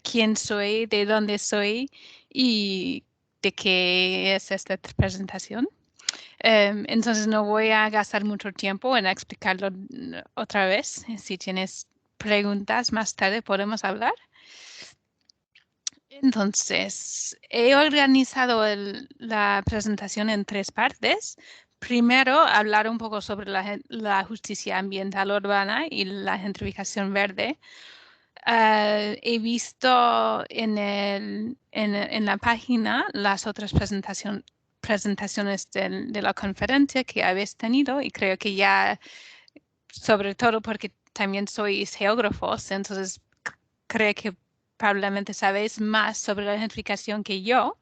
quién soy, de dónde soy y de qué es esta presentación. Entonces no voy a gastar mucho tiempo en explicarlo otra vez. Si tienes preguntas más tarde podemos hablar. Entonces, he organizado la presentación en 3 partes. Primero, hablar un poco sobre la justicia ambiental urbana y la gentrificación verde. He visto en la página las otras presentaciones de la conferencia que habéis tenido y creo que ya, sobre todo porque también sois geógrafos, entonces creo que probablemente sabéis más sobre la gentrificación que yo.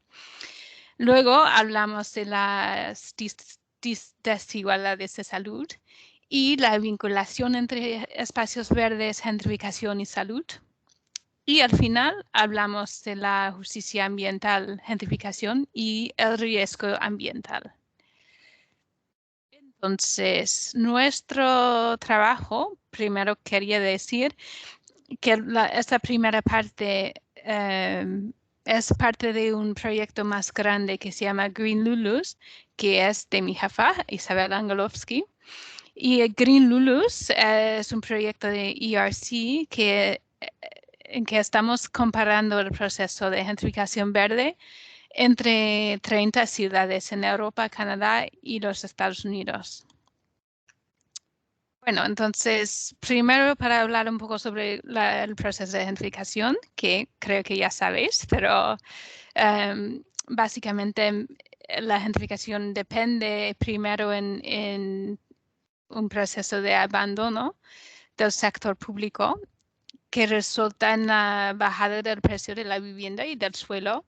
Luego hablamos de las desigualdades de salud y la vinculación entre espacios verdes, gentrificación y salud. Y al final hablamos de la justicia ambiental, gentrificación y el riesgo ambiental. Entonces, nuestro trabajo, primero quería decir que esta primera parte es parte de un proyecto más grande que se llama Green Lulus, que es de mi jefa, Isabel Angelovsky. Y Green Lulus es un proyecto de ERC en que estamos comparando el proceso de gentrificación verde entre 30 ciudades en Europa, Canadá y los Estados Unidos. Bueno, entonces, primero para hablar un poco sobre el proceso de gentrificación, que creo que ya sabéis, pero básicamente la gentrificación depende primero en un proceso de abandono del sector público que resulta en la bajada del precio de la vivienda y del suelo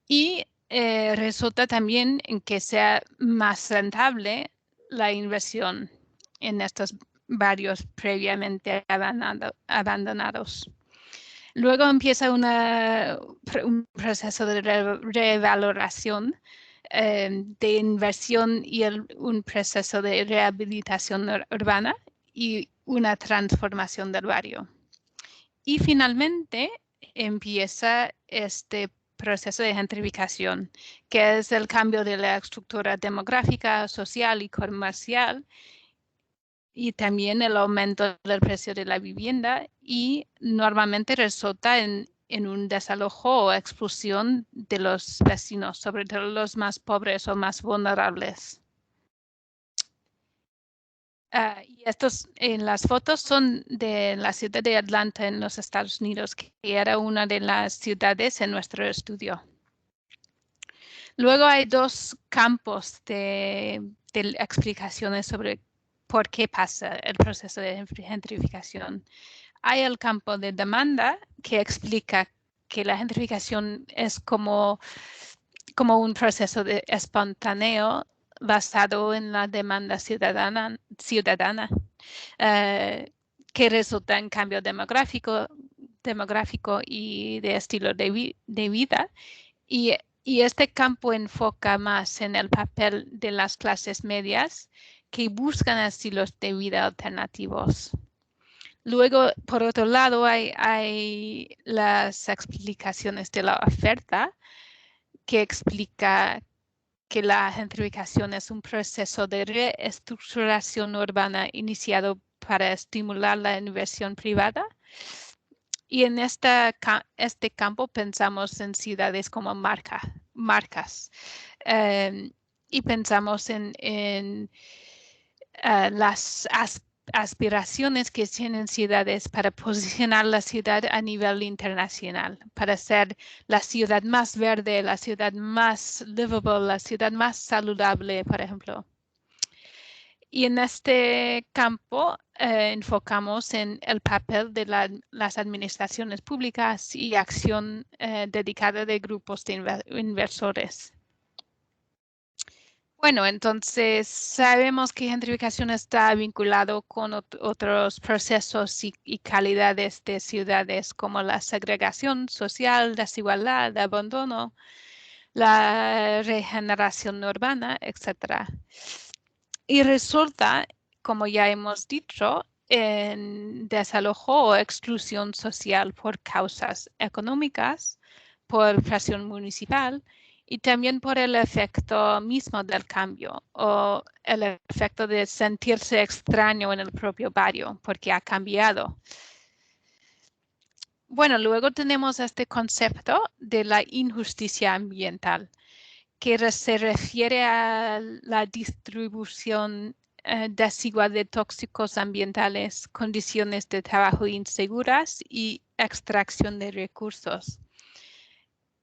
y resulta también en que sea más rentable la inversión en estos barrios previamente abandonados. Luego empieza un proceso de revaloración de inversión y un proceso de rehabilitación urbana y una transformación del barrio. Y finalmente empieza este proceso de gentrificación, que es el cambio de la estructura demográfica, social y comercial, y también el aumento del precio de la vivienda y normalmente resulta en un desalojo o expulsión de los vecinos, sobre todo los más pobres o más vulnerables. Y estos en las fotos son de la ciudad de Atlanta en los Estados Unidos, que era una de las ciudades en nuestro estudio. Luego hay 2 campos de explicaciones sobre por qué pasa el proceso de gentrificación. Hay el campo de demanda que explica que la gentrificación es como un proceso espontáneo basado en la demanda ciudadana que resulta en cambio demográfico y de estilo de vida. Y este campo enfoca más en el papel de las clases medias que buscan estilos de vida alternativos. Luego, por otro lado, hay las explicaciones de la oferta que explica que la gentrificación es un proceso de reestructuración urbana iniciado para estimular la inversión privada. Y en este campo pensamos en ciudades como marcas. Y pensamos en las aspiraciones que tienen ciudades para posicionar la ciudad a nivel internacional, para ser la ciudad más verde, la ciudad más livable, la ciudad más saludable, por ejemplo. Y en este campo enfocamos en el papel de las administraciones públicas y acción dedicada de grupos de inversores. Bueno, entonces sabemos que gentrificación está vinculado con otros procesos y calidades de ciudades como la segregación social, desigualdad, abandono, la regeneración urbana, etc. Y resulta, como ya hemos dicho, en desalojo o exclusión social por causas económicas, por presión municipal y también por el efecto mismo del cambio o el efecto de sentirse extraño en el propio barrio porque ha cambiado. Bueno, luego tenemos este concepto de la injusticia ambiental, que se refiere a la distribución desigual de tóxicos ambientales, condiciones de trabajo inseguras y extracción de recursos.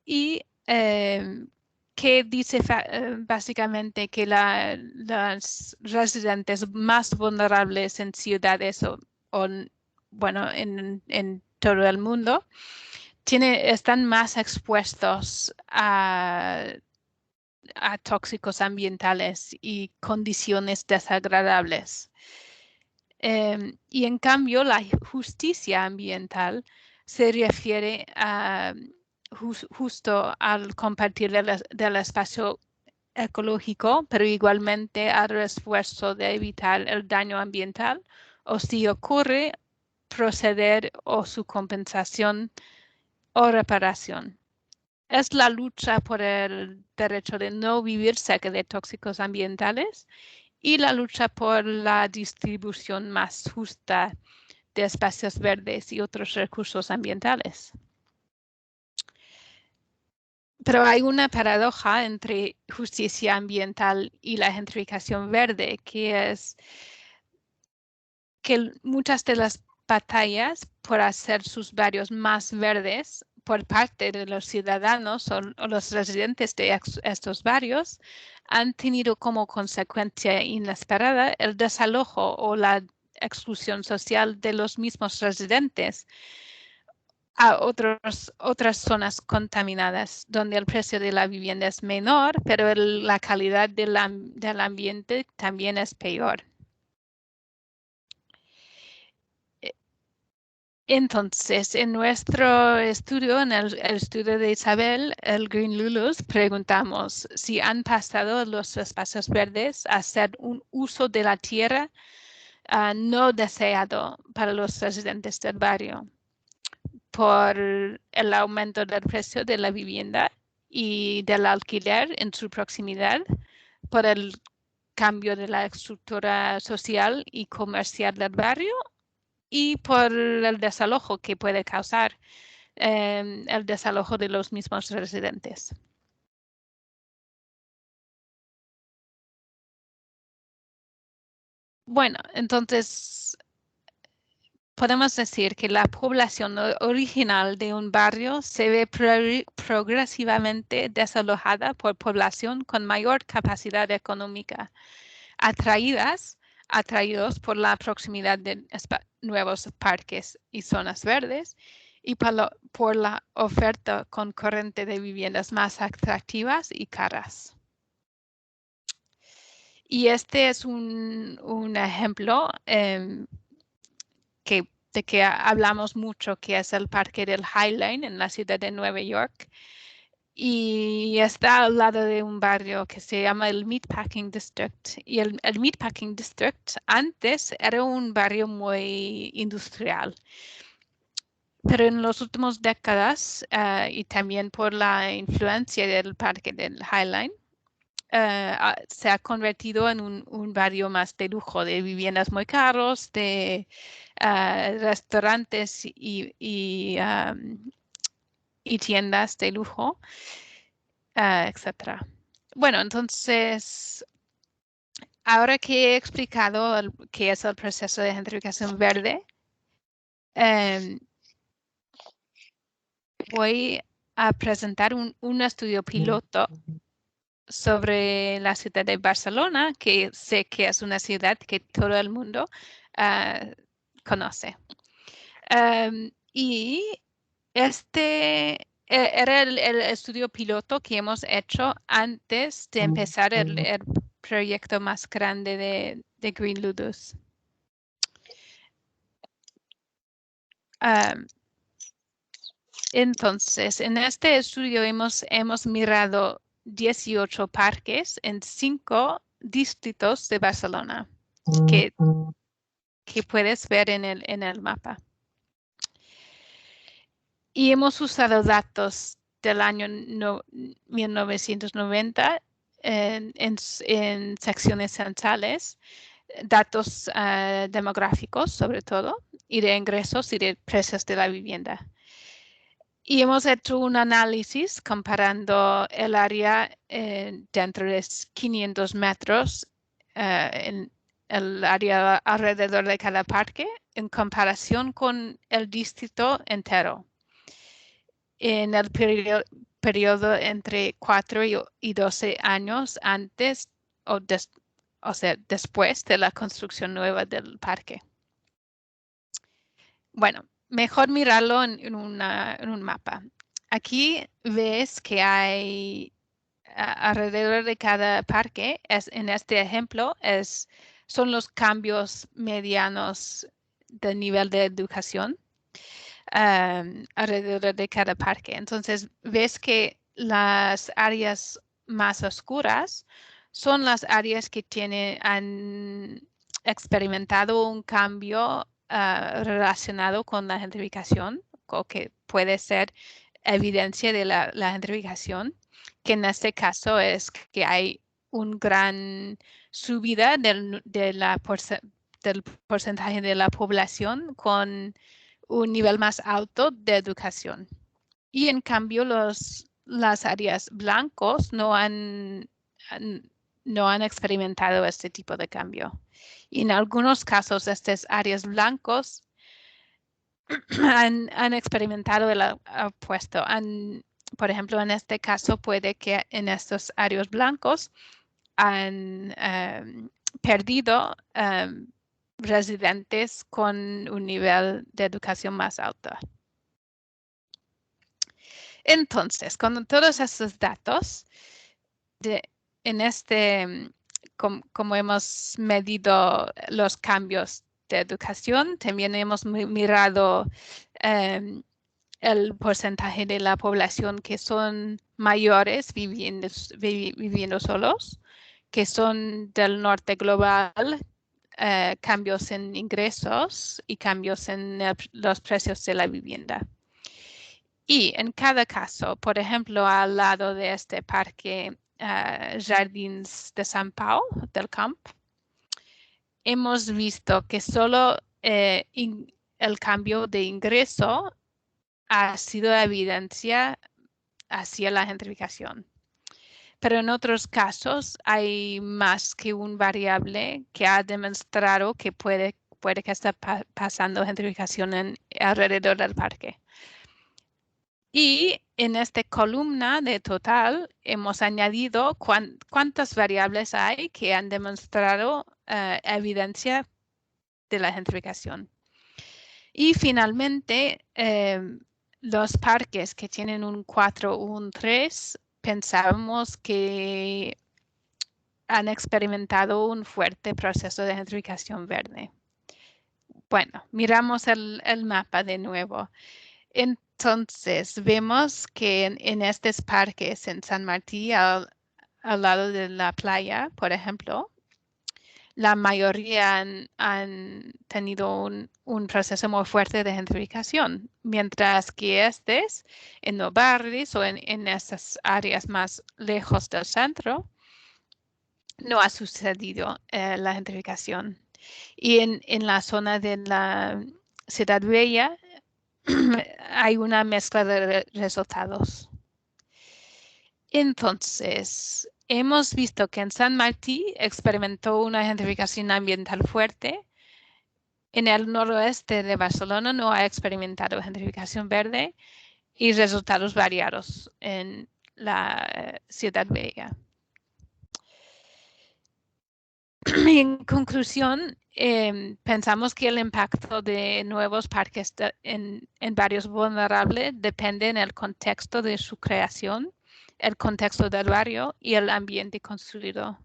Y que dice básicamente que las residentes más vulnerables en ciudades o bueno, en todo el mundo están más expuestos a tóxicos ambientales y condiciones desagradables. Y en cambio, la justicia ambiental se refiere a justo al compartir del espacio ecológico, pero igualmente al esfuerzo de evitar el daño ambiental o si ocurre, proceder o su compensación o reparación. Es la lucha por el derecho de no vivir cerca de tóxicos ambientales y la lucha por la distribución más justa de espacios verdes y otros recursos ambientales. Pero hay una paradoja entre justicia ambiental y la gentrificación verde, que es que muchas de las batallas por hacer sus barrios más verdes por parte de los ciudadanos o los residentes de estos barrios han tenido como consecuencia inesperada el desalojo o la exclusión social de los mismos residentes a otras zonas contaminadas, donde el precio de la vivienda es menor, pero la calidad del ambiente también es peor. Entonces, en nuestro estudio, en el estudio de Isabel, el Green Lulus, preguntamos si han pasado los espacios verdes a ser un uso de la tierra no deseado para los residentes del barrio por el aumento del precio de la vivienda y del alquiler en su proximidad, por el cambio de la estructura social y comercial del barrio y por el desalojo que puede causar el desalojo de los mismos residentes. Bueno, entonces podemos decir que la población original de un barrio se ve progresivamente desalojada por población con mayor capacidad económica, atraídos por la proximidad de nuevos parques y zonas verdes y por la oferta concurrente de viviendas más atractivas y caras. Y este es un ejemplo de que hablamos mucho, que es el parque del High Line en la ciudad de Nueva York. Y está al lado de un barrio que se llama el Meatpacking District. Y el Meatpacking District antes era un barrio muy industrial. Pero en las últimas décadas, y también por la influencia del parque del High Line, se ha convertido en un barrio más de lujo, de viviendas muy caros, de restaurantes y tiendas de lujo, etc. Bueno, entonces, ahora que he explicado qué es el proceso de gentrificación verde, voy a presentar un estudio piloto sobre la ciudad de Barcelona, que sé que es una ciudad que todo el mundo conoce. Y este era el estudio piloto que hemos hecho antes de empezar el proyecto más grande de Green Ludus. Entonces, en este estudio hemos mirado 18 parques en 5 distritos de Barcelona, que que puedes ver en el mapa. Y hemos usado datos del año 1990 en secciones censales, datos demográficos sobre todo, y de ingresos y de precios de la vivienda. Y hemos hecho un análisis comparando el área dentro de 500 metros en el área alrededor de cada parque en comparación con el distrito entero. En el periodo entre 4 y 12 años antes o sea, después de la construcción nueva del parque. Bueno, mejor mirarlo en un mapa. Aquí ves que hay alrededor de cada parque, en este ejemplo, son los cambios medianos del nivel de educación alrededor de cada parque. Entonces, ves que las áreas más oscuras son las áreas que han experimentado un cambio relacionado con la gentrificación, o que puede ser evidencia de la gentrificación, que en este caso es que hay una gran subida del porcentaje de la población con un nivel más alto de educación. Y en cambio, las áreas blancos no han experimentado este tipo de cambio. Y en algunos casos, estas áreas blancos han experimentado el opuesto. Por ejemplo, en este caso, puede que en estos áreas blancos han perdido residentes con un nivel de educación más alto. Entonces, con todos esos datos, como hemos medido los cambios de educación, también hemos mirado el porcentaje de la población que son mayores viviendo solos, que son del norte global, cambios en ingresos y cambios en los precios de la vivienda. Y en cada caso, por ejemplo, al lado de este parque Jardins de San Pau, del Camp, hemos visto que solo el cambio de ingreso ha sido evidencia hacia la gentrificación. Pero en otros casos hay más que un variable que ha demostrado que puede que esté pasando gentrificación alrededor del parque. Y en esta columna de total hemos añadido cuántas variables hay que han demostrado evidencia de la gentrificación. Y finalmente, los parques que tienen un 4 o un 3, pensábamos que han experimentado un fuerte proceso de gentrificación verde. Bueno, miramos el mapa de nuevo. Entonces, vemos que en estos parques en San Martín, al lado de la playa, por ejemplo, la mayoría han tenido un proceso muy fuerte de gentrificación, mientras que en los barrios o en esas áreas más lejos del centro, no ha sucedido la gentrificación. Y en la zona de la Ciudad Bella hay una mezcla de resultados. Entonces, hemos visto que en San Martín experimentó una gentrificación ambiental fuerte. En el noroeste de Barcelona no ha experimentado gentrificación verde y resultados variados en la Ciudad Bella. En conclusión, pensamos que el impacto de nuevos parques en barrios vulnerables depende en el contexto de su creación, el contexto del barrio y el ambiente construido.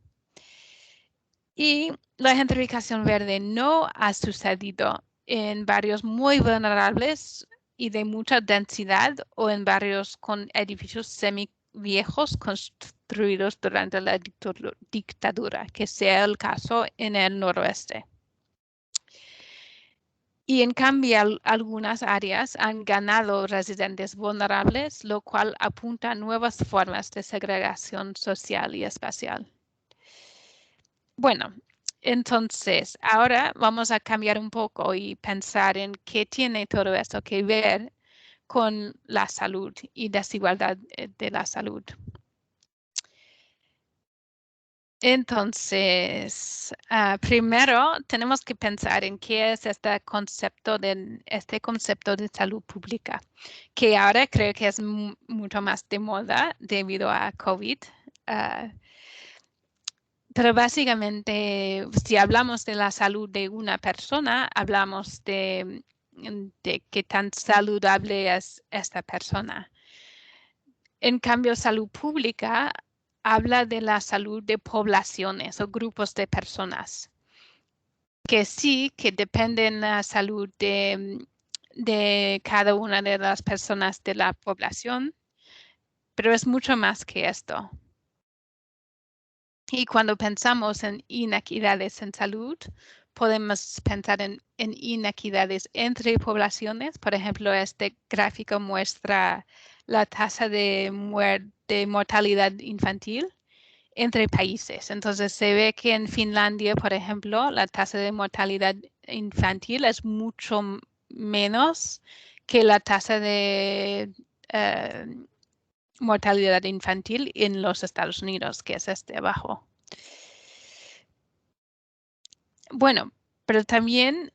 Y la gentrificación verde no ha sucedido en barrios muy vulnerables y de mucha densidad o en barrios con edificios semiviejos construidos durante la dictadura, que sea el caso en el noroeste. Y en cambio, algunas áreas han ganado residentes vulnerables, lo cual apunta a nuevas formas de segregación social y espacial. Bueno, entonces, ahora vamos a cambiar un poco y pensar en qué tiene todo esto que ver con la salud y desigualdad de la salud. Entonces, primero tenemos que pensar en qué es este concepto de salud pública, que ahora creo que es mucho más de moda debido a COVID. Pero básicamente, si hablamos de la salud de una persona, hablamos de qué tan saludable es esta persona. En cambio, salud pública habla de la salud de poblaciones o grupos de personas, que sí, que dependen de la salud de cada una de las personas de la población, pero es mucho más que esto. Y cuando pensamos en inequidades en salud, podemos pensar en inequidades entre poblaciones. Por ejemplo, este gráfico muestra la tasa de mortalidad infantil entre países. Entonces se ve que en Finlandia, por ejemplo, la tasa de mortalidad infantil es mucho menos que la tasa de mortalidad infantil en los Estados Unidos, que es este abajo. Bueno, pero también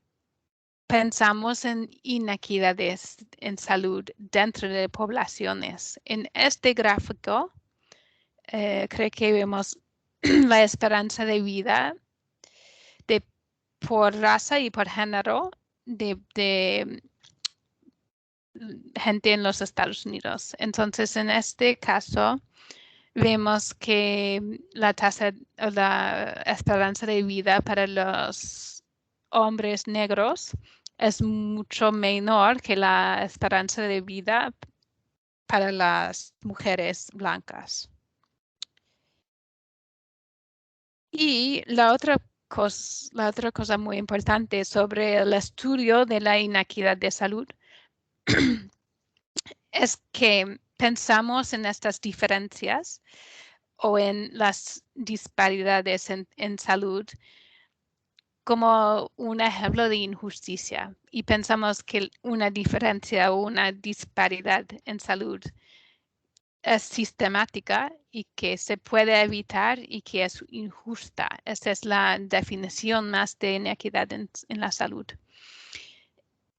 pensamos en inequidades en salud dentro de poblaciones. En este gráfico, creo que vemos la esperanza de vida por raza y por género de gente en los Estados Unidos. Entonces, en este caso, vemos que la tasa o la esperanza de vida para los hombres negros es mucho menor que la esperanza de vida para las mujeres blancas. Y la otra cosa muy importante sobre el estudio de la inequidad de salud es que pensamos en estas diferencias o en las disparidades en salud como un ejemplo de injusticia y pensamos que una diferencia o una disparidad en salud es sistemática y que se puede evitar y que es injusta. Esa es la definición más de inequidad en la salud.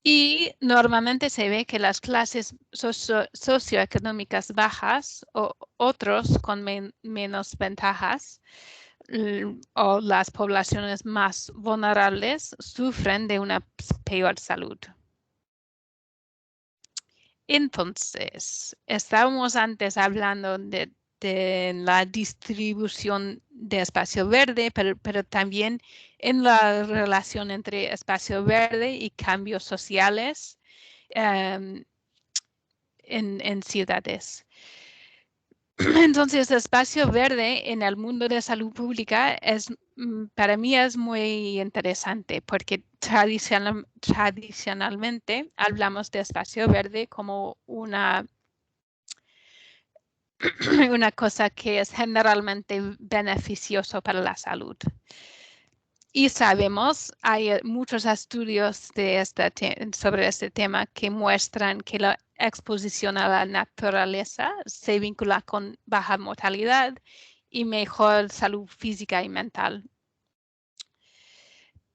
Y normalmente se ve que las clases socioeconómicas bajas o otros con menos ventajas o las poblaciones más vulnerables sufren de una peor salud. Entonces, estábamos antes hablando de la distribución de espacio verde, pero también en la relación entre espacio verde y cambios sociales en ciudades. Entonces, espacio verde en el mundo de salud pública para mí es muy interesante porque tradicionalmente hablamos de espacio verde como una cosa que es generalmente beneficioso para la salud. Y sabemos, hay muchos estudios sobre este tema que muestran que la exposición a la naturaleza se vincula con baja mortalidad y mejor salud física y mental.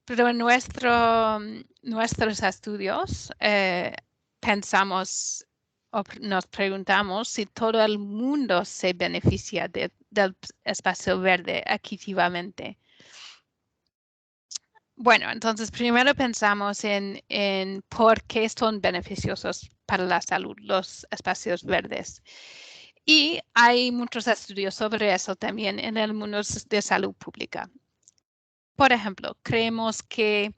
Pero en nuestros estudios pensamos o nos preguntamos si todo el mundo se beneficia del espacio verde equitativamente. Bueno, entonces primero pensamos en por qué son beneficiosos para la salud los espacios verdes. Y hay muchos estudios sobre eso también en el mundo de salud pública. Por ejemplo, creemos que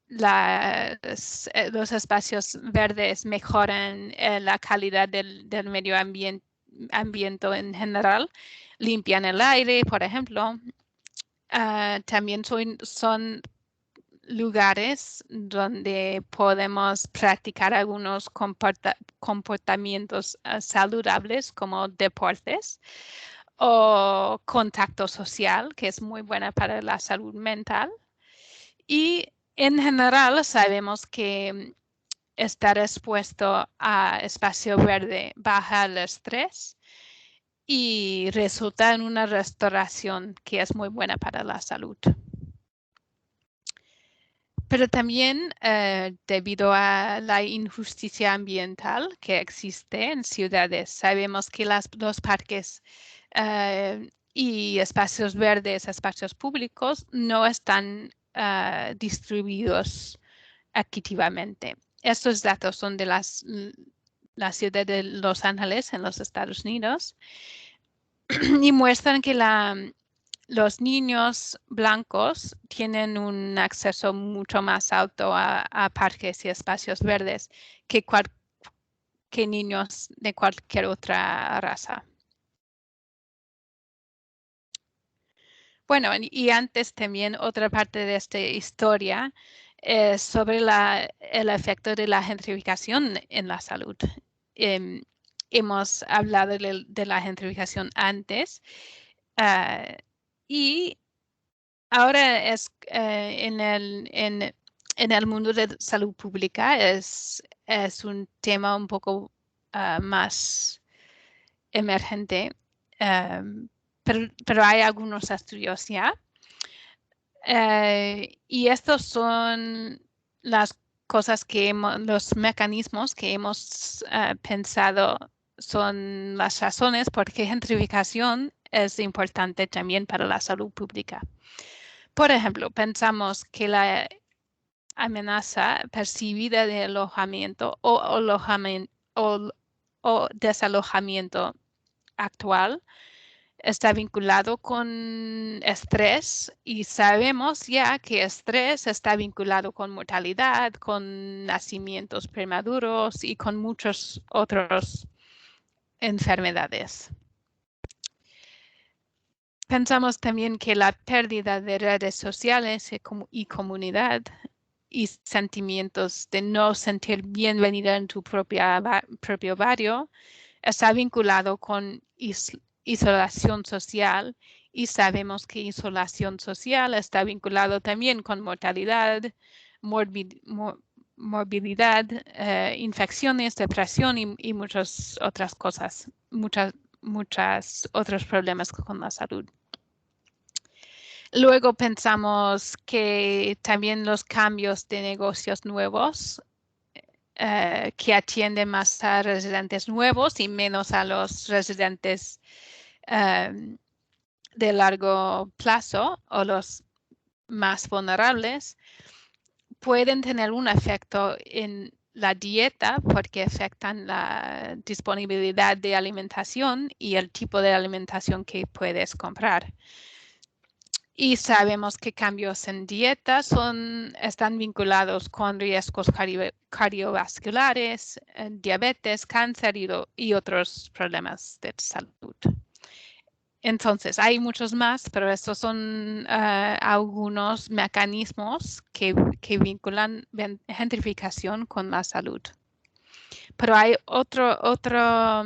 los espacios verdes mejoran la calidad del medio ambiente en general, limpian el aire, por ejemplo. También son lugares donde podemos practicar algunos comportamientos saludables como deportes o contacto social, que es muy buena para la salud mental. Y en general sabemos que estar expuesto a espacio verde baja el estrés y resulta en una restauración que es muy buena para la salud. Pero también debido a la injusticia ambiental que existe en ciudades, sabemos que los parques y espacios verdes, espacios públicos, no están distribuidos equitativamente. Estos datos son de la ciudad de Los Ángeles en los Estados Unidos y muestran que los niños blancos tienen un acceso mucho más alto a parques y espacios verdes que niños de cualquier otra raza. Bueno, y antes también otra parte de esta historia es sobre el efecto de la gentrificación en la salud. Hemos hablado de la gentrificación antes y ahora es en el mundo de salud pública es un tema un poco más emergente, pero hay algunos estudios ya. Y estos son las cosas los mecanismos que hemos pensado son las razones por qué gentrificación es importante también para la salud pública. Por ejemplo, pensamos que la amenaza percibida de alojamiento o desalojamiento actual está vinculado con estrés y sabemos ya que estrés está vinculado con mortalidad, con nacimientos prematuros y con muchas otras enfermedades. Pensamos también que la pérdida de redes sociales y comunidad y sentimientos de no sentir bienvenida en tu propio barrio está vinculado con isolación social y sabemos que isolación social está vinculado también con mortalidad, morbilidad, infecciones, depresión y muchas otras cosas, muchos otros problemas con la salud. Luego pensamos que también los cambios de negocios nuevos que atienden más a residentes nuevos y menos a los residentes de largo plazo o los más vulnerables, pueden tener un efecto en la dieta porque afectan la disponibilidad de alimentación y el tipo de alimentación que puedes comprar. Y sabemos que cambios en dieta están vinculados con riesgos cardiovasculares, diabetes, cáncer y otros problemas de salud. Entonces, hay muchos más, pero estos son algunos mecanismos que vinculan gentrificación con la salud. Pero hay otro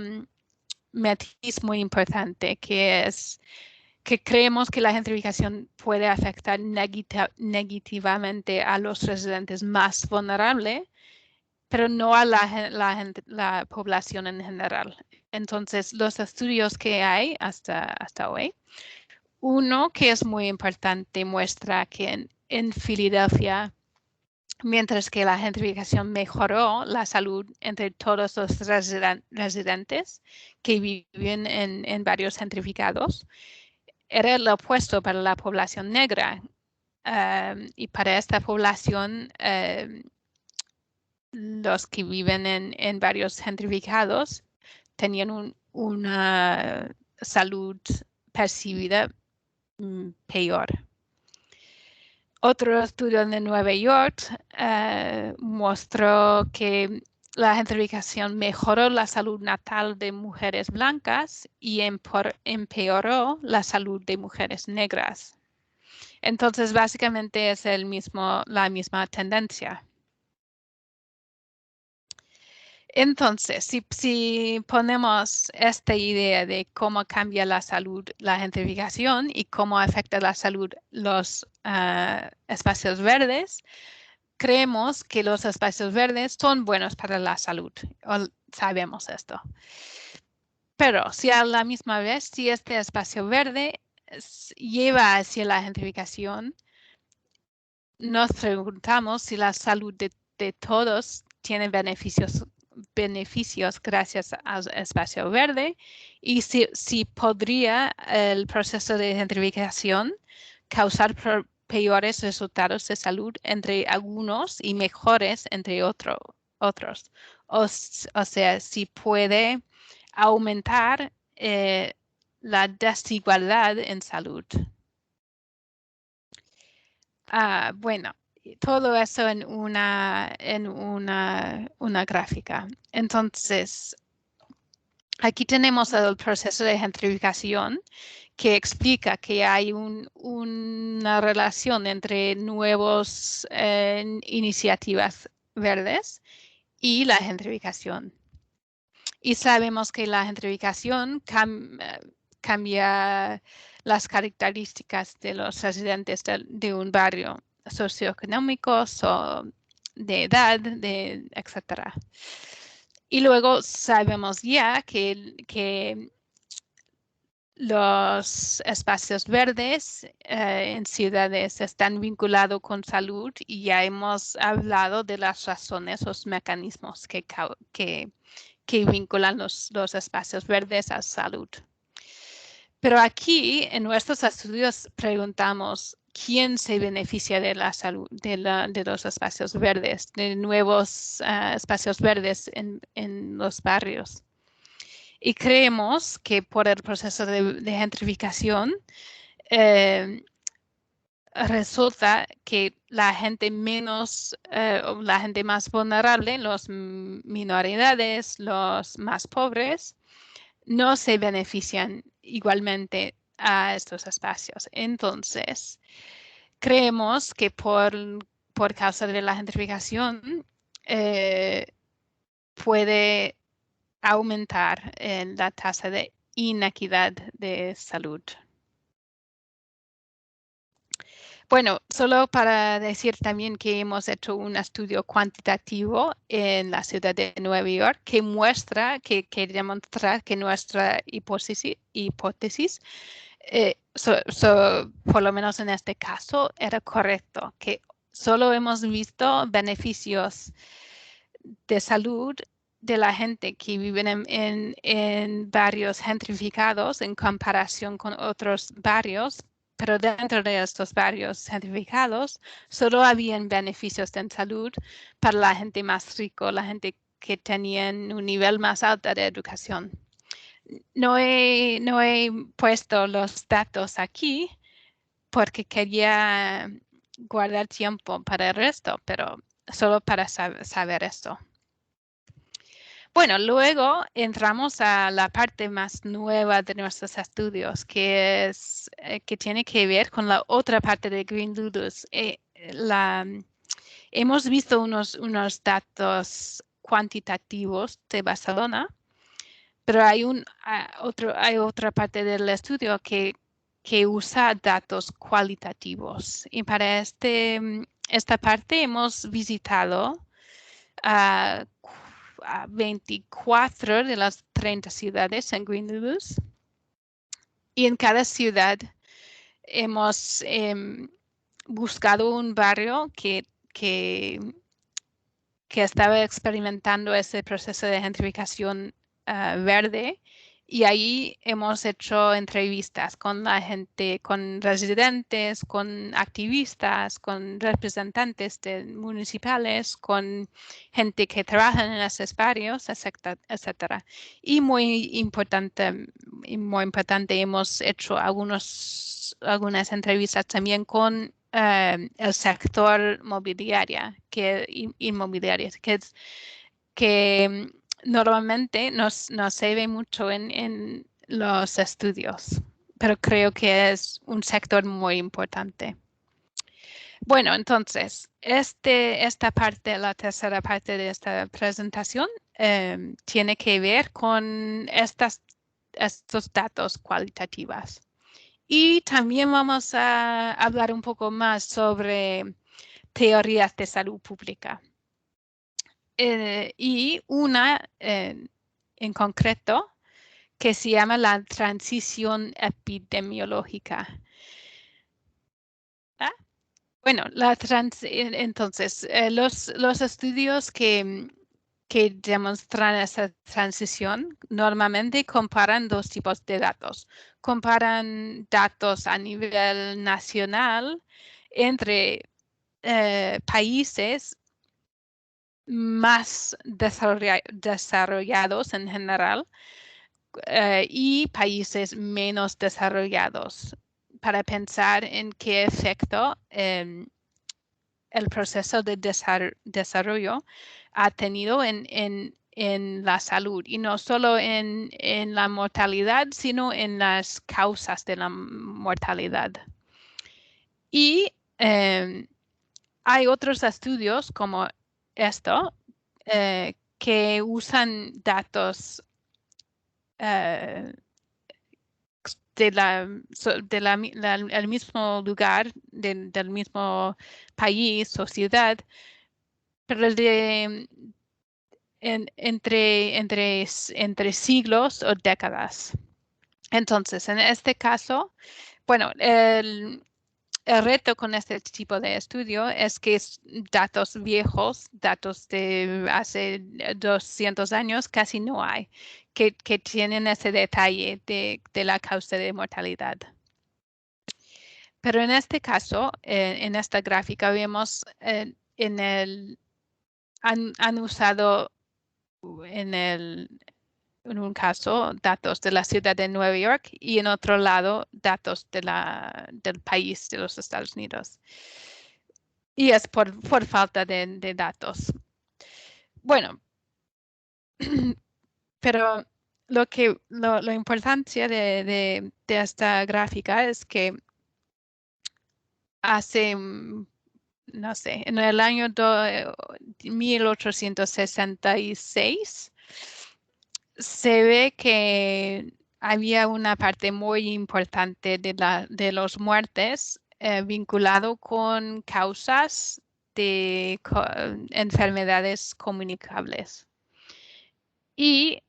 matiz muy importante que es que creemos que la gentrificación puede afectar negativamente a los residentes más vulnerables, pero no a la población en general. Entonces, los estudios que hay hasta hoy, uno que es muy importante muestra que en Filadelfia, mientras que la gentrificación mejoró la salud entre todos los residentes que viven en barrios gentrificados, era el opuesto para la población negra. Y para esta población, los que viven en barrios gentrificados tenían una salud percibida peor. Otro estudio de Nueva York mostró que la gentrificación mejoró la salud natal de mujeres blancas y empeoró la salud de mujeres negras. Entonces, básicamente es la misma tendencia. Entonces, si ponemos esta idea de cómo cambia la salud la gentrificación y cómo afecta la salud los espacios verdes, creemos que los espacios verdes son buenos para la salud. Sabemos esto. Pero si a la misma vez, si este espacio verde lleva hacia la gentrificación, nos preguntamos si la salud de todos tiene beneficios gracias al espacio verde y si podría el proceso de gentrificación causar peores resultados de salud entre algunos y mejores entre otros. O sea, si puede aumentar la desigualdad en salud. Bueno, todo eso en una gráfica. Entonces, aquí tenemos el proceso de gentrificación que explica que hay una relación entre nuevas iniciativas verdes y la gentrificación. Y sabemos que la gentrificación cambia las características de los residentes de un barrio socioeconómicos o de edad, etc. Y luego sabemos ya que los espacios verdes en ciudades están vinculados con salud y ya hemos hablado de las razones, los mecanismos que vinculan los espacios verdes a salud. Pero aquí en nuestros estudios preguntamos quién se beneficia de la salud de los espacios verdes, de nuevos espacios verdes en los barrios. Y creemos que por el proceso de gentrificación resulta que la gente la gente más vulnerable, las minoridades, los más pobres, no se benefician igualmente a estos espacios. Entonces, creemos que por causa de la gentrificación puede aumentar la tasa de inequidad de salud. Bueno, solo para decir también que hemos hecho un estudio cuantitativo en la ciudad de Nueva York que demuestra que nuestra hipótesis por lo menos en este caso, era correcto, que solo hemos visto beneficios de salud de la gente que vive en barrios gentrificados en comparación con otros barrios, pero dentro de estos barrios gentrificados solo habían beneficios de salud para la gente más rica, la gente que tenía un nivel más alto de educación. No he puesto los datos aquí porque quería guardar tiempo para el resto, pero solo para saber esto. Bueno, luego entramos a la parte más nueva de nuestros estudios, que tiene que ver con la otra parte de Green Doodles. Hemos visto unos datos cuantitativos de Barcelona, pero hay otra parte del estudio que usa datos cualitativos. Y para esta parte hemos visitado a 24 de las 30 ciudades en Green Doodles. Y en cada ciudad hemos buscado un barrio que estaba experimentando ese proceso de gentrificación verde, y ahí hemos hecho entrevistas con la gente, con residentes, con activistas, con representantes municipales, con gente que trabaja en esos barrios, etcétera. Y muy importante, hemos hecho algunas entrevistas también con el sector inmobiliario, que normalmente no se ve mucho en los estudios, pero creo que es un sector muy importante. Bueno, entonces, esta parte, la tercera parte de esta presentación, tiene que ver con estos datos cualitativos. Y también vamos a hablar un poco más sobre teorías de salud pública. Y una en concreto que se llama la transición epidemiológica. Bueno, entonces, los estudios que demuestran esa transición normalmente comparan dos tipos de datos. Comparan datos a nivel nacional entre países más desarrollados en general y países menos desarrollados para pensar en qué efecto el proceso de desarrollo ha tenido en la salud y no solo en la mortalidad, sino en las causas de la mortalidad. Y hay otros estudios como esto que usan datos del mismo lugar, del mismo país o ciudad, pero entre siglos o décadas. Entonces, en este caso, bueno, el reto con este tipo de estudio es que datos viejos, datos de hace 200 años, casi no hay, que tienen ese detalle de la causa de mortalidad. Pero en este caso, en esta gráfica, vemos han usado en un caso datos de la ciudad de Nueva York y en otro lado datos del país de los Estados Unidos. Y es por falta de datos. Bueno, pero la importancia de esta gráfica es que hace, no sé, en el año 1866 se ve que había una parte muy importante de los muertes vinculado con causas de enfermedades comunicables. Y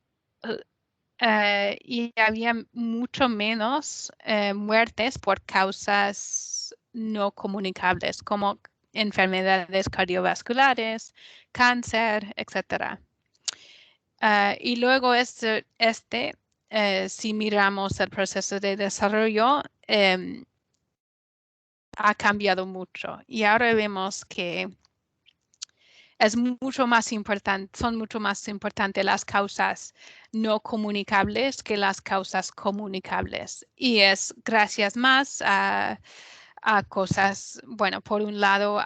había mucho menos muertes por causas no comunicables, como enfermedades cardiovasculares, cáncer, etc. Y luego si miramos el proceso de desarrollo, ha cambiado mucho. Y ahora vemos que son mucho más importantes las causas no comunicables que las causas comunicables. Y es gracias más a cosas, bueno, por un lado,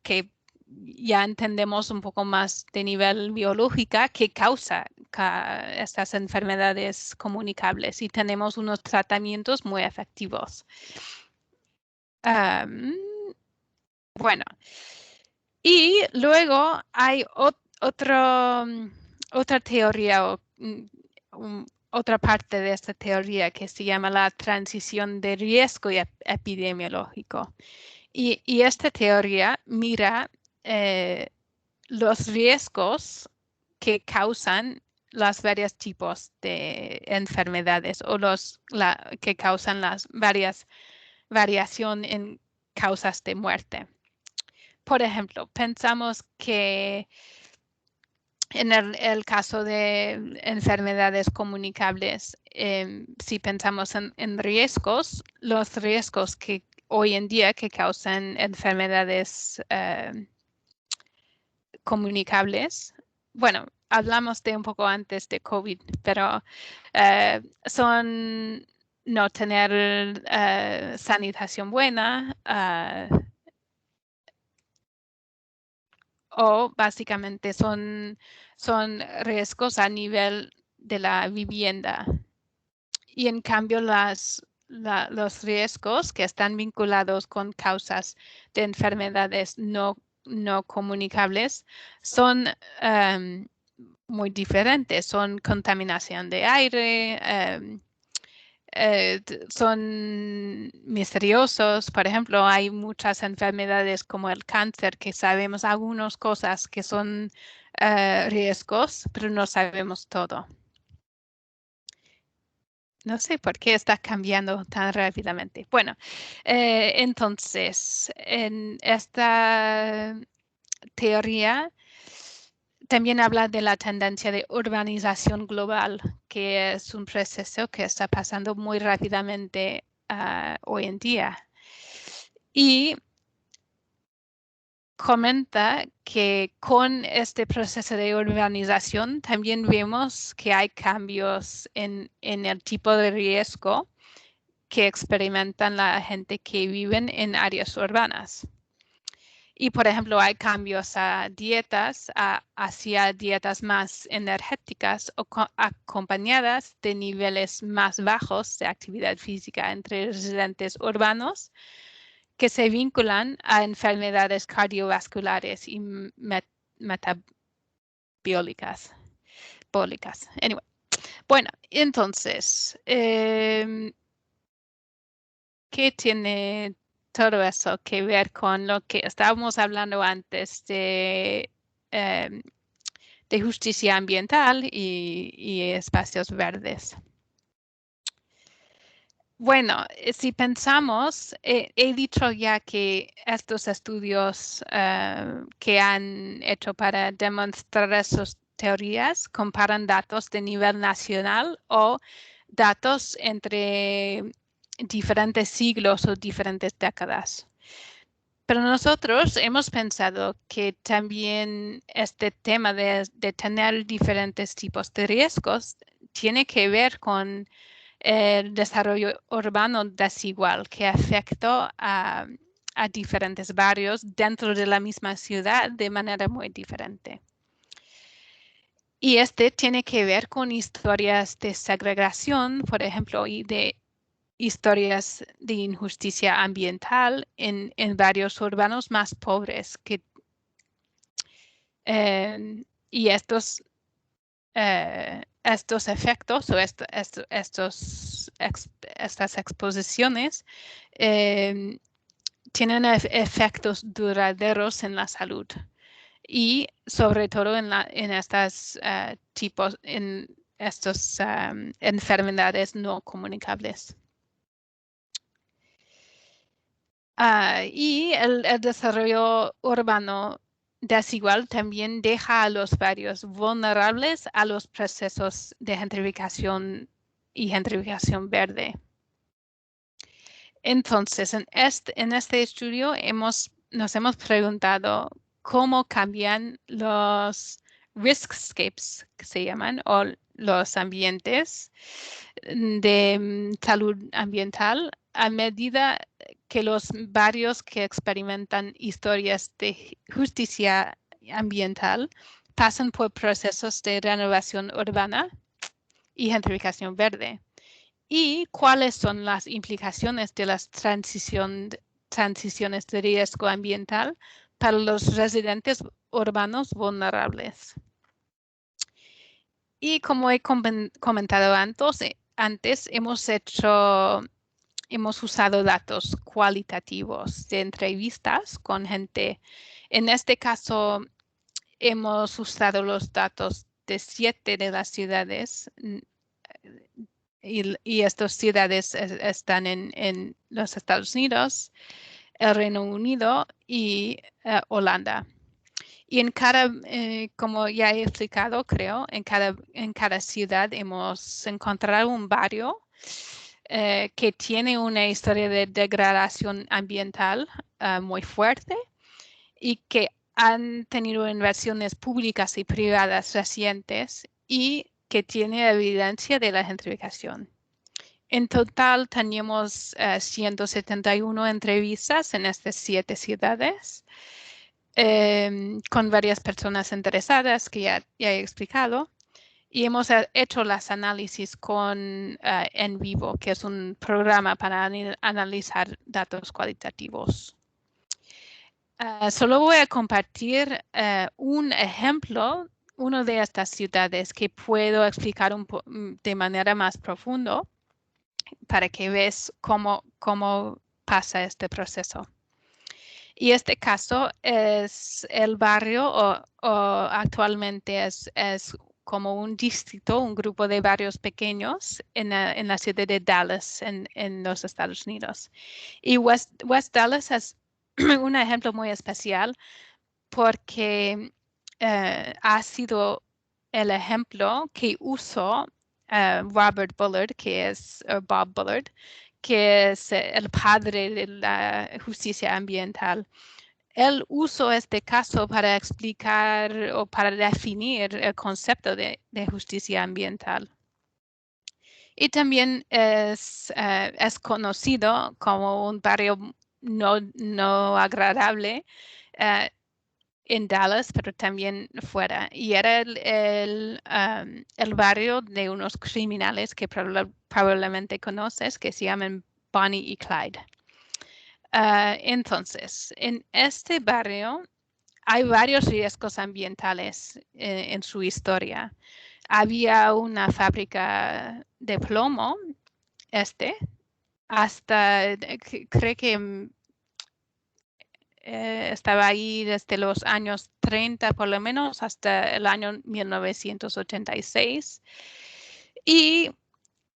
que ya entendemos un poco más de nivel biológica qué causa estas enfermedades comunicables y tenemos unos tratamientos muy efectivos. Bueno, y luego hay otra teoría o otra parte de esta teoría que se llama la transición de riesgo epidemiológico. Y esta teoría mira los riesgos que causan los varios tipos de enfermedades o que causan las varias variación en causas de muerte. Por ejemplo, pensamos que en el caso de enfermedades comunicables, si pensamos en riesgos, los riesgos que hoy en día que causan enfermedades comunicables, bueno, hablamos de un poco antes de COVID, pero son no tener sanitación buena, o básicamente son riesgos a nivel de la vivienda. Y en cambio los riesgos que están vinculados con causas de enfermedades no comunicables son muy diferentes. Son contaminación de aire, son misteriosos. Por ejemplo, hay muchas enfermedades como el cáncer que sabemos algunas cosas que son riesgos, pero no sabemos todo. No sé por qué está cambiando tan rápidamente. Bueno, entonces, en esta teoría también habla de la tendencia de urbanización global, que es un proceso que está pasando muy rápidamente hoy en día. Y comenta que con este proceso de urbanización también vemos que hay cambios en el tipo de riesgo que experimentan la gente que vive en áreas urbanas. Y, por ejemplo, hay cambios a dietas, hacia dietas más energéticas o acompañadas de niveles más bajos de actividad física entre residentes urbanos que se vinculan a enfermedades cardiovasculares y metabólicas. Anyway. Bueno, entonces, ¿qué tiene todo eso que ver con lo que estábamos hablando antes de justicia ambiental y espacios verdes? Bueno, si pensamos, he dicho ya que estos estudios que han hecho para demostrar esas teorías comparan datos de nivel nacional o datos entre diferentes siglos o diferentes décadas. Pero nosotros hemos pensado que también este tema de tener diferentes tipos de riesgos tiene que ver con el desarrollo urbano desigual que afecta a diferentes barrios dentro de la misma ciudad de manera muy diferente. Y este tiene que ver con historias de segregación, por ejemplo, y de historias de injusticia ambiental en barrios urbanos más pobres. Y estos efectos o estas exposiciones tienen efectos duraderos en la salud y sobre todo en estas enfermedades no comunicables. Y el desarrollo urbano desigual también deja a los barrios vulnerables a los procesos de gentrificación y gentrificación verde. Entonces, en este estudio nos hemos preguntado cómo cambian los riskscapes, que se llaman, o los ambientes de salud ambiental a medida que los barrios que experimentan historias de justicia ambiental pasan por procesos de renovación urbana y gentrificación verde. ¿Y cuáles son las implicaciones de las transiciones de riesgo ambiental para los residentes urbanos vulnerables? Y como he comentado antes hemos usado datos cualitativos de entrevistas con gente. En este caso, hemos usado los datos de 7 de las ciudades y estas ciudades están en los Estados Unidos, el Reino Unido y Holanda. Y en cada, como ya he explicado, creo, en cada ciudad hemos encontrado un barrio que tiene una historia de degradación ambiental muy fuerte y que han tenido inversiones públicas y privadas recientes y que tiene evidencia de la gentrificación. En total teníamos 171 entrevistas en estas 7 ciudades con varias personas interesadas que ya he explicado. y hemos hecho los análisis con En Vivo, que es un programa para analizar datos cualitativos. Solo voy a compartir un ejemplo, una de estas ciudades que puedo explicar de manera más profunda para que veas cómo pasa este proceso. Y este caso es el barrio o actualmente es como un distrito, un grupo de barrios pequeños en la ciudad de Dallas, en los Estados Unidos. Y West Dallas es un ejemplo muy especial porque ha sido el ejemplo que usó Robert Bullard, que es Bob Bullard, que es el padre de la justicia ambiental. Él usó este caso para explicar o para definir el concepto de justicia ambiental. Y también es conocido como un barrio no agradable en Dallas, pero también fuera. Y era el barrio de unos criminales que probablemente conoces, que se llaman Bonnie y Clyde. Entonces, en este barrio hay varios riesgos ambientales en su historia. Había una fábrica de plomo, hasta, creo que estaba ahí desde los años 30 por lo menos hasta el año 1986. Y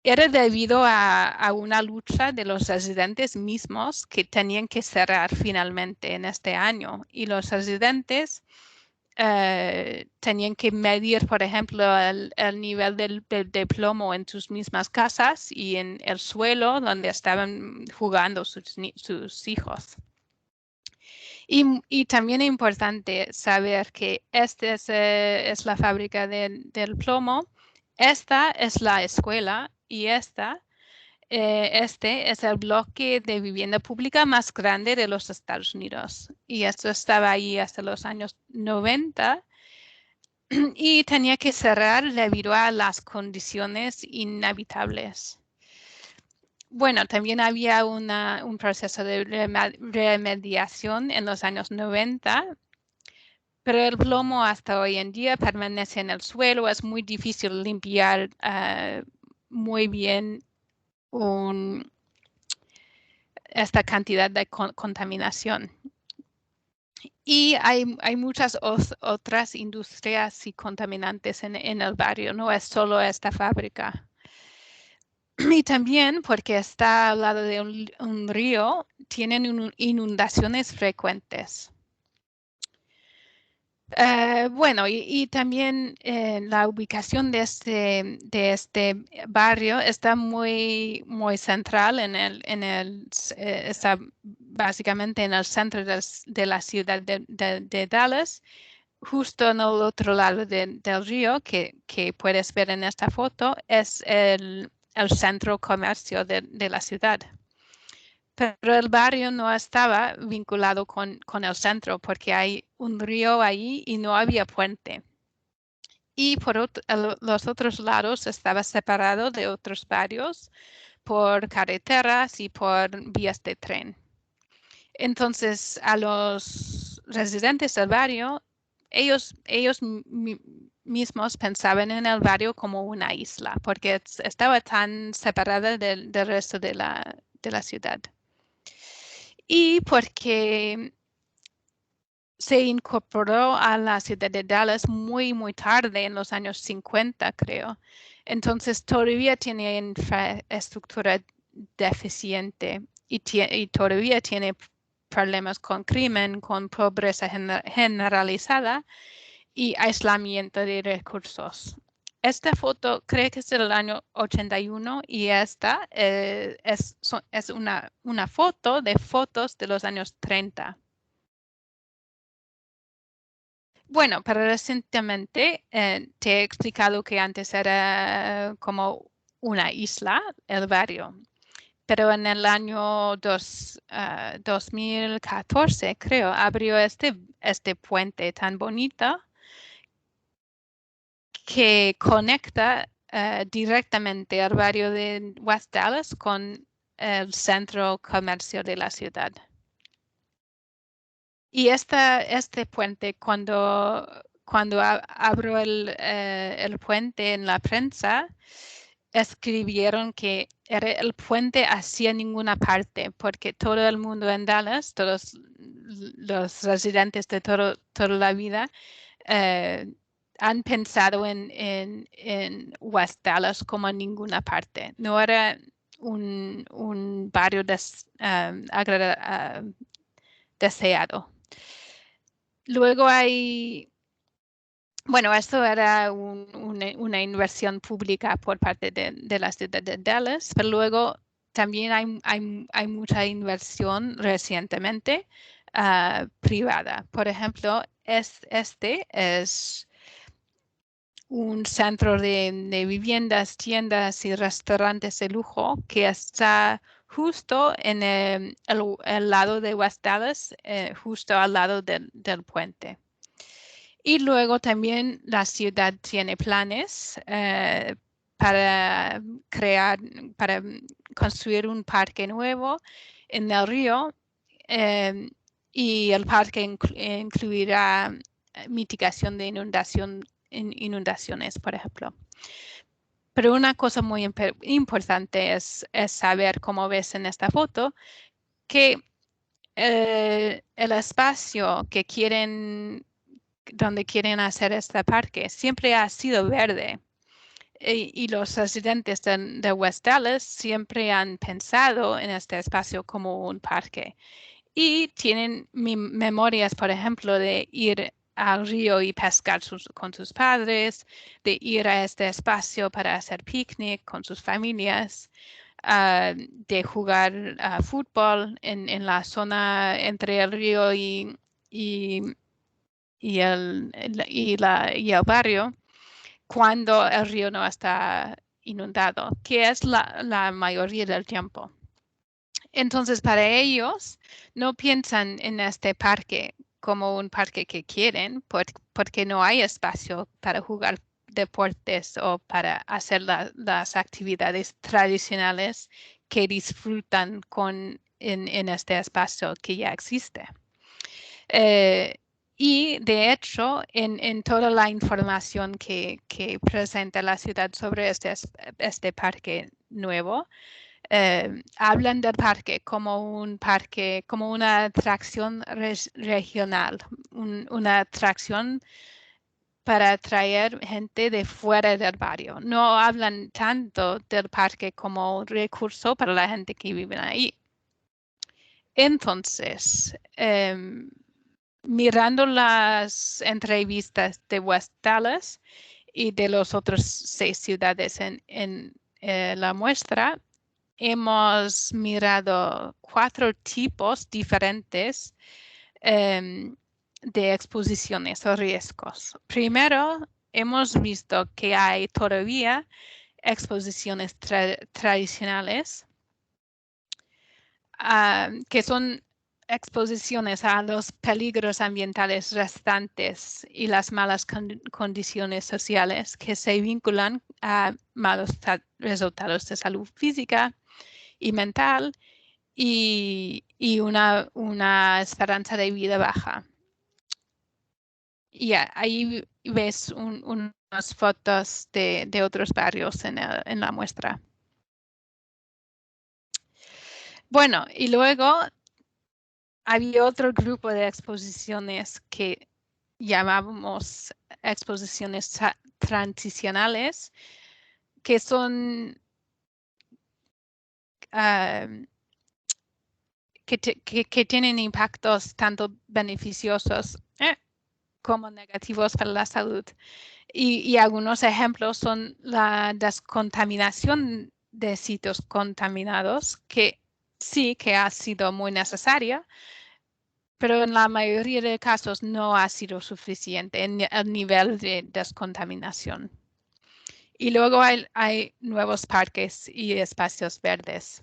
era debido a una lucha de los residentes mismos que tenían que cerrar finalmente en este año. Y los residentes tenían que medir, por ejemplo, el nivel de plomo en sus mismas casas y en el suelo donde estaban jugando sus hijos. Y también es importante saber que esta es la fábrica del plomo, esta es la escuela y este es el bloque de vivienda pública más grande de los Estados Unidos. Y esto estaba ahí hasta los años 90 y tenía que cerrar debido a las condiciones inhabitables. Bueno, también había un proceso de remediación en los años 90, pero el plomo hasta hoy en día permanece en el suelo. Es muy difícil limpiar muy bien esta cantidad de contaminación. Y hay muchas otras industrias y contaminantes en el barrio, no es solo esta fábrica. Y también porque está al lado de un río, tienen inundaciones frecuentes. Bueno, y también la ubicación de este barrio está muy central está básicamente en el centro de la ciudad de Dallas, justo en el otro lado del río que puedes ver en esta foto, es el centro comercio de la ciudad. Pero el barrio no estaba vinculado con el centro porque hay un río ahí y no había puente. Y por los otros lados estaba separado de otros barrios por carreteras y por vías de tren. Entonces, a los residentes del barrio, ellos mismos pensaban en el barrio como una isla porque estaba tan separada del resto de la ciudad. Y porque se incorporó a la ciudad de Dallas muy tarde, en los años 50, creo. Entonces todavía tiene infraestructura deficiente y todavía tiene problemas con crimen, con pobreza generalizada y aislamiento de recursos. Esta foto creo que es del año 81 y esta es una foto de fotos de los años 30. Bueno, pero recientemente te he explicado que antes era como una isla, el barrio. Pero en el año 2014, creo, abrió este puente tan bonito que conecta directamente el barrio de West Dallas con el centro comercial de la ciudad. Y este puente, cuando abro el puente en la prensa, escribieron que era el puente hacia ninguna parte, porque todo el mundo en Dallas, todos los residentes de toda la vida, han pensado en West Dallas como en ninguna parte. No era un barrio deseado. Luego bueno, esto era una inversión pública por parte de la ciudad de Dallas, pero luego también hay mucha inversión recientemente privada. Por ejemplo, este es un centro de viviendas, tiendas y restaurantes de lujo que está justo en el lado de West Dallas, justo al lado del puente. Y luego también la ciudad tiene planes para construir un parque nuevo en el río y el parque incluirá mitigación de inundaciones, por ejemplo. Pero una cosa muy importante es saber, como ves en esta foto, que el espacio donde quieren hacer este parque siempre ha sido verde. Y los residentes de West Dallas siempre han pensado en este espacio como un parque. Y tienen memorias, por ejemplo, de ir al río y pescar con sus padres, de ir a este espacio para hacer picnic con sus familias, de jugar fútbol en la zona entre el río y el barrio cuando el río no está inundado, que es la mayoría del tiempo. Entonces, para ellos, no piensan en este parque como un parque que quieren, porque no hay espacio para jugar deportes o para hacer las actividades tradicionales que disfrutan en este espacio que ya existe. Y de hecho, en toda la información que presenta la ciudad sobre este parque nuevo, hablan del parque como una atracción regional, una atracción para atraer gente de fuera del barrio. No hablan tanto del parque como un recurso para la gente que vive ahí. Entonces, mirando las entrevistas de West Dallas y de los otros 6 ciudades en la muestra, hemos mirado 4 tipos diferentes de exposiciones o riesgos. Primero, hemos visto que hay todavía exposiciones tradicionales que son exposiciones a los peligros ambientales restantes y las malas condiciones sociales que se vinculan a malos resultados de salud física y mental y una esperanza de vida baja. Y ahí ves unas fotos de otros barrios en la muestra. Bueno, y luego había otro grupo de exposiciones que llamábamos exposiciones transicionales, que son que tienen impactos tanto beneficiosos como negativos para la salud. Y algunos ejemplos son la descontaminación de sitios contaminados, que sí que ha sido muy necesaria, pero en la mayoría de casos no ha sido suficiente en el nivel de descontaminación. Y luego hay nuevos parques y espacios verdes,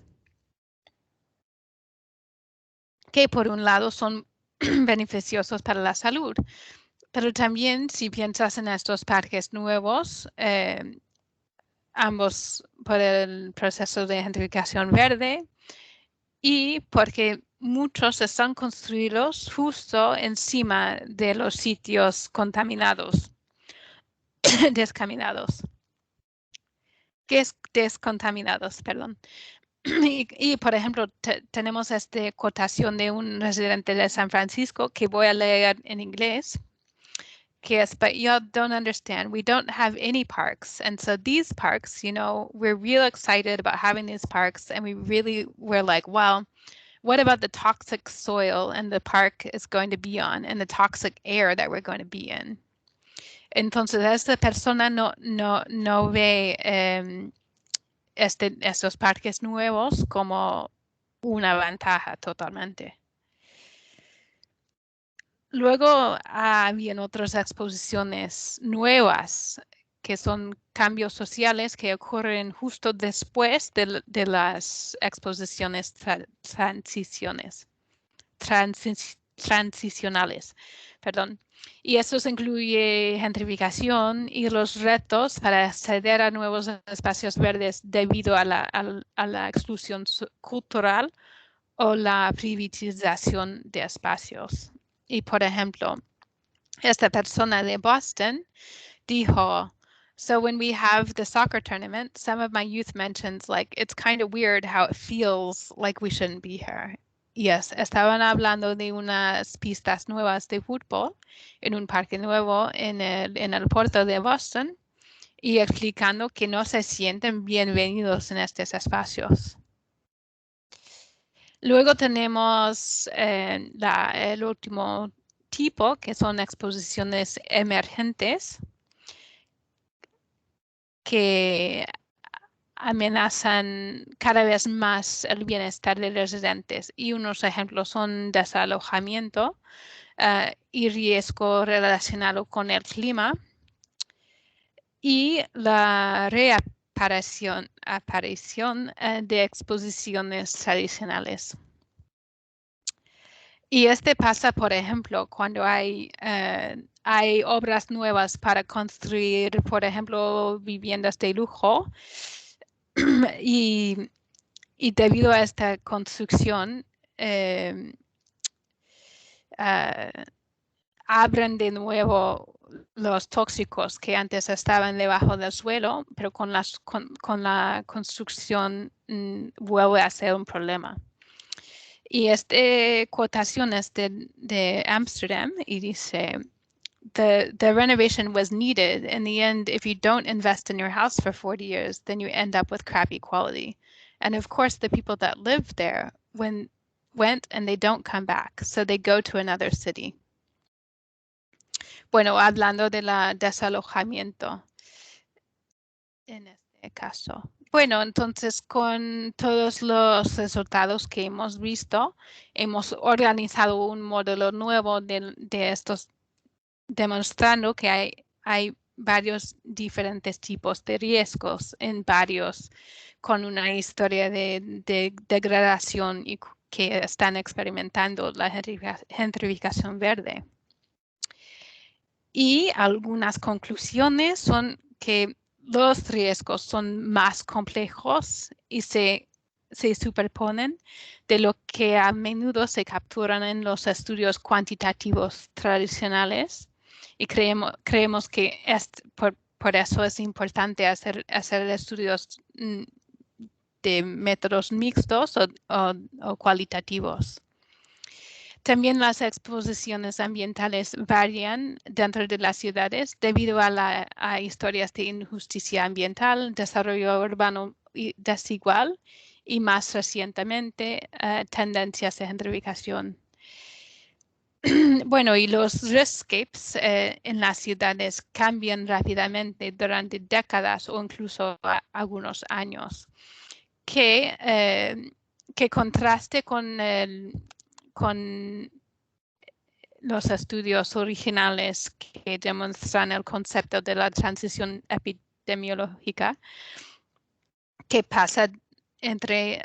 que por un lado son beneficiosos para la salud, Pero también si piensas en estos parques nuevos, ambos por el proceso de gentrificación verde y porque muchos están construidos justo encima de los sitios contaminados, descontaminados. ¿Qué es descontaminados? Perdón. Y por ejemplo, tenemos esta cotación de un residente de San Francisco que voy a leer en inglés. But you don't understand. We don't have any parks. And so these parks, we're real excited about having these parks. And we're like, well, what about the toxic soil and the park is going to be on and the toxic air that we're going to be in? Entonces, esta persona no ve estos parques nuevos como una ventaja totalmente. Luego habían otras exposiciones nuevas que son cambios sociales que ocurren justo después de las exposiciones transicionales. Perdón. Y eso incluye gentrificación y los retos para acceder a nuevos espacios verdes debido a la exclusión cultural o la privatización de espacios. Y por ejemplo, esta persona de Boston dijo, so when we have the soccer tournament, some of my youth mentions like, it's kind of weird how it feels like we shouldn't be here. Yes, estaban hablando de unas pistas nuevas de fútbol en un parque nuevo en el puerto de Boston y explicando que no se sienten bienvenidos en estos espacios. Luego tenemos el último tipo, que son exposiciones emergentes, que amenazan cada vez más el bienestar de los residentes. Y unos ejemplos son desalojamiento y riesgo relacionado con el clima y la reaparición de exposiciones tradicionales. Y pasa, por ejemplo, cuando hay obras nuevas para construir, por ejemplo, viviendas de lujo. Y debido a esta construcción, abren de nuevo los tóxicos que antes estaban debajo del suelo, pero con la construcción vuelve a ser un problema. Y esta cotación es de Amsterdam y dice, the renovation was needed. In the end, if you don't invest in your house for 40 years, then you end up with crappy quality. And of course, the people that live there went and they don't come back, so they go to another city. Bueno, hablando de la desalojamiento en este caso. Bueno, entonces con todos los resultados que hemos visto, hemos organizado un modelo nuevo de estos, demostrando que hay varios diferentes tipos de riesgos en varios, con una historia de degradación y que están experimentando la gentrificación verde. Y algunas conclusiones son que los riesgos son más complejos y se superponen de lo que a menudo se capturan en los estudios cuantitativos tradicionales y creemos que por eso es importante hacer estudios de métodos mixtos o cualitativos. También las exposiciones ambientales varían dentro de las ciudades debido a historias de injusticia ambiental, desarrollo urbano desigual y más recientemente tendencias de gentrificación. Bueno, y los riskscapes en las ciudades cambian rápidamente durante décadas o incluso algunos años, que contraste con los estudios originales que demuestran el concepto de la transición epidemiológica que pasa entre